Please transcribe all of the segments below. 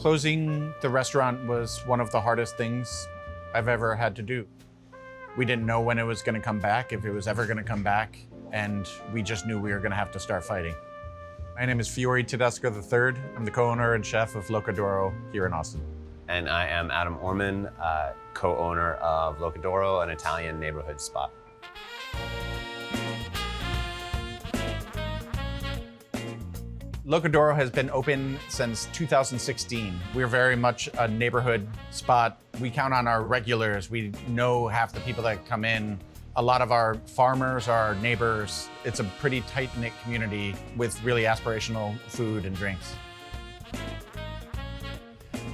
Closing the restaurant was one of the hardest things I've ever had to do. We didn't know when it was going to come back, if it was ever going to come back, and we just knew we were going to have to start fighting. My name is Fiore Tedesco III. I'm the co-owner and chef of Locadoro here in Austin. And I am Adam Orman, co-owner of Locadoro, an Italian neighborhood spot. Locadoro has been open since 2016. We're very much a neighborhood spot. We count on our regulars. We know half the people that come in. A lot of our farmers are our neighbors. It's a pretty tight-knit community with really aspirational food and drinks.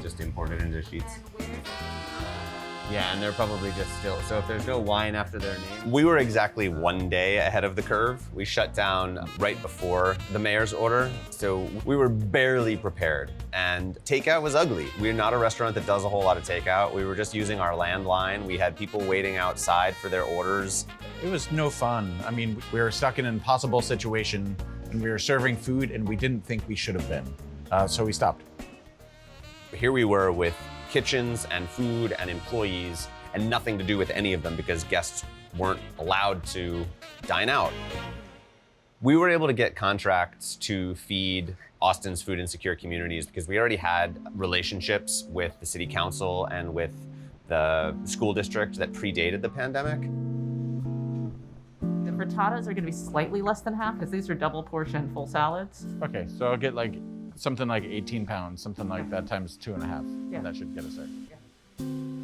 Just imported into sheets. Yeah, and they're probably just still, so if there's no wine after their name. We were exactly 1 day ahead of the curve. We shut down right before the mayor's order, so we were barely prepared. And takeout was ugly. We're not a restaurant that does a whole lot of takeout. We were just using our landline. We had people waiting outside for their orders. It was no fun. I mean, we were stuck in an impossible situation, and we were serving food, and we didn't think we should have been, so we stopped. Here we were with kitchens and food and employees and nothing to do with any of them because guests weren't allowed to dine out. We were able to get contracts to feed Austin's food insecure communities because we already had relationships with the city council and with the school district that predated the pandemic. The frittatas are going to be slightly less than half because these are double portion full salads. Okay, so I'll get like something like 18 pounds, something like that times 2.5. Yeah. That should get us there. Yeah.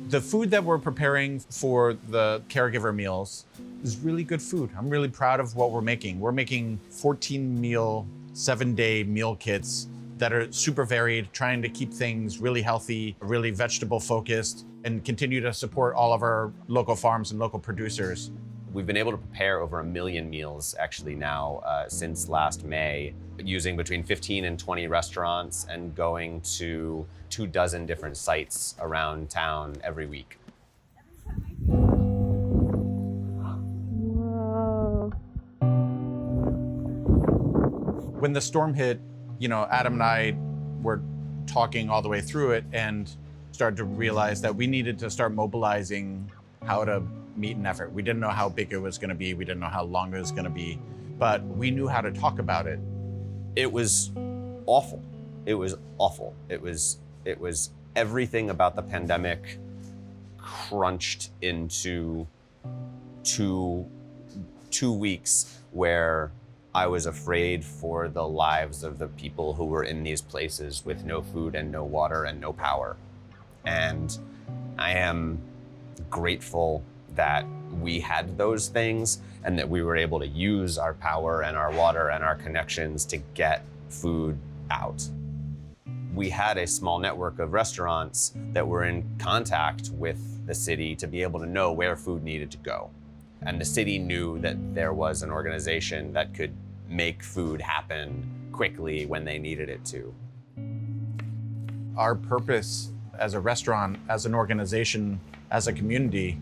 The food that we're preparing for the caregiver meals is really good food. I'm really proud of what we're making. We're making 14-meal, 7-day meal kits that are super varied, trying to keep things really healthy, really vegetable focused, and continue to support all of our local farms and local producers. We've been able to prepare over 1 million meals actually now since last May, using between 15 and 20 restaurants and going to 24 different sites around town every week. When the storm hit, Adam and I were talking all the way through it and started to realize that we needed to start mobilizing how to meet an effort. We didn't know how big it was going to be. We didn't know how long it was going to be, but we knew how to talk about it. It was awful. It was awful. It was everything about the pandemic crunched into two weeks where I was afraid for the lives of the people who were in these places with no food and no water and no power. And I am grateful that we had those things and that we were able to use our power and our water and our connections to get food out. We had a small network of restaurants that were in contact with the city to be able to know where food needed to go. And the city knew that there was an organization that could make food happen quickly when they needed it to. Our purpose as a restaurant, as an organization, as a community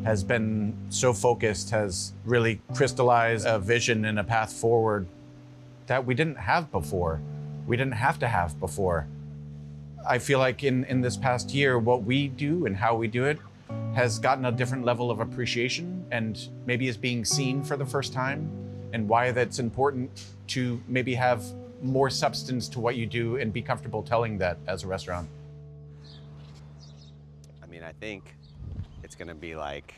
has been so focused, has really crystallized a vision and a path forward that we didn't have before. We didn't have to have before. I feel like in this past year, what we do and how we do it has gotten a different level of appreciation and maybe is being seen for the first time, and why that's important to maybe have more substance to what you do and be comfortable telling that as a restaurant. I mean, I think it's gonna be like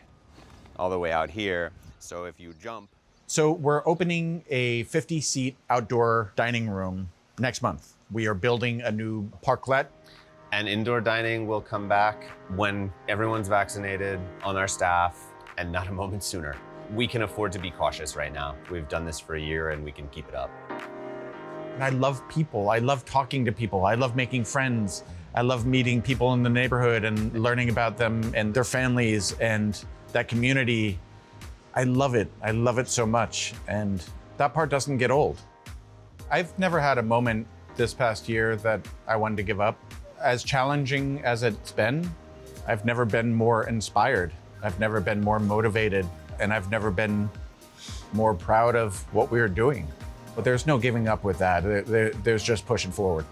all the way out here. So if you jump. So we're opening a 50-seat outdoor dining room next month. We are building a new parklet. And indoor dining will come back when everyone's vaccinated on our staff and not a moment sooner. We can afford to be cautious right now. We've done this for a year and we can keep it up. And I love people. I love talking to people. I love making friends. I love meeting people in the neighborhood and learning about them and their families and that community. I love it. I love it so much. And that part doesn't get old. I've never had a moment this past year that I wanted to give up. As challenging as it's been, I've never been more inspired. I've never been more motivated, and I've never been more proud of what we are doing. But there's no giving up with that. There's just pushing forward.